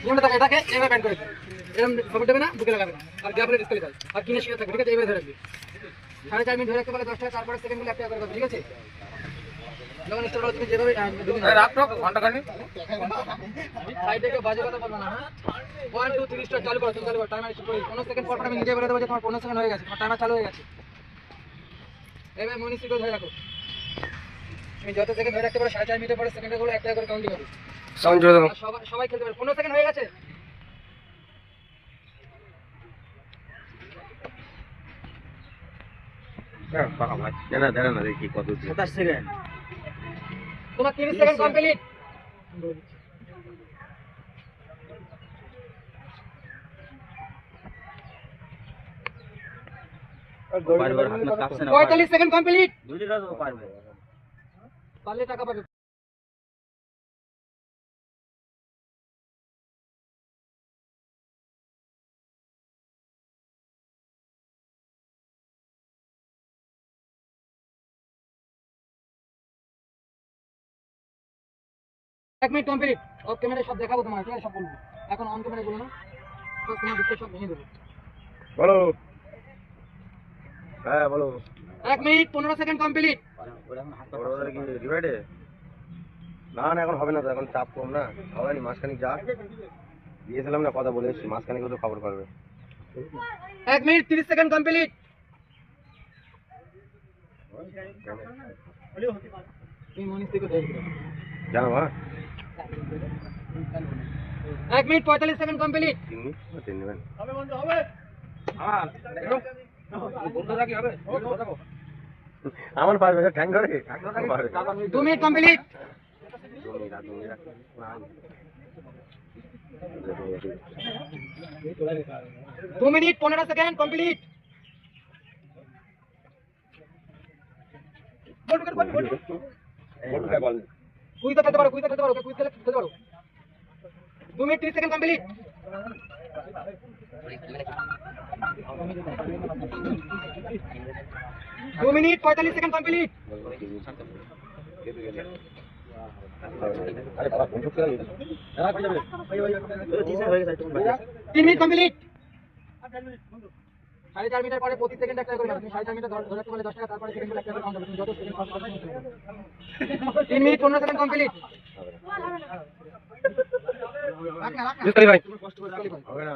যেমন দেখো এটাকে এইভাবে ব্যান্ড করে দিই, এরকম খবর দেবে না, বুকে লাগাবে না, আর গ্যাপ হলে ডিসকালিফাই, আর কিনে শিখে থাকবে, ঠিক আছে? এইভাবে ধরে রাখবি, 4.5 মিনিট ধরে রাখতে পারলে 10 টাকা, তারপরে সেকেন্ডগুলো 1 টাকা করে, ঠিক আছে? যখন স্টার্ট হবে তুমি যেভাবে রাখো ঘন্টা খানি সাইড থেকে বাজে কথা বলবো না। 1 2 3 স্টার্ট চালু করো, তুমি চালু করো, টাইমার স্টার্ট করে 15 সেকেন্ড পর পর আমি নিজে বলে দেবো যে তোমার 15 সেকেন্ড হয়ে গেছে, তোমার টাইমার চালু হয়ে গেছে। এবার মনিসিকে ধরে রাখো, তুমি যত সেকেন্ড ধরে রাখতে পারো 4.5 মিনিটের পরে সেকেন্ডগুলো 1 টাকা করে কাউন্ট হবে। সাউন্ড জোরে দাও, সবাই খেলতে পারে। 15 সেকেন্ড হয়ে গেছে। হ্যাঁ বাবা ভাই জানা জানা না দেখি কত 27 সেকেন্ড, তোমার 30 সেকেন্ড কমপ্লিট। বারবার হাত না কাঁপছে না 45 সেকেন্ড কমপ্লিট। দুই রাত পারবে পারলে টাকা পাবে। এক মিনিট কমপ্লিট। অফ ক্যামেরায় সব দেখাবো তোমার, ঠিক আছে? সব বলবো। এখন অন ক্যামেরায় বলো না, তো তোমার ডিসপ্লে সব ভেঙে দেবো। বলো। হ্যাঁ বলো। 1 মিনিট 15 সেকেন্ড কমপ্লিট। ওরা কি ডিভাইডে? না না এখন হবে না তো, এখন চাপ কম না, হয়নি। মাসখানিক যা দিয়েছিলাম না, কথা বলে এসেছি, মাসখানিক তো খবর পারবে। 1 মিনিট 30 সেকেন্ড কমপ্লিট। তুমি মনিস থেকে ধরে দাও, জানো মা 1 মিনিট 45 সেকেন্ড কমপ্লিট। 3 মিনিট 3 নেবেন হবে বন্ধু, হবে। হ্যাঁ দেখো বন্ধ রাখি, হবে দেখো আমার পারবে ঠ্যাং ধরে 2 minute complete. 2 minute 15 second complete. কুইজটা খেলতে পারো, কুইজটা খেলতে পারো, কুইজ খেলতে পারো। 2 minute 30 second complete. 2 minute 45 second complete. 3 minute complete. 4.5 minute পরে প্রতি সেকেন্ড 1 টাকা করে, তুমি 4.5 মিনিট ধরে রাখতে পারলে 10 টাকা, তারপরে সেকেন্ডগুলো 1 টাকা করে কাউন্ট হবে, তুমি যত সেকেন্ড কাউন্ট করবে। 3 মিনিট 15 সেকেন্ড কমপ্লিট। রাখ না ভাই, কষ্ট করে হবে না।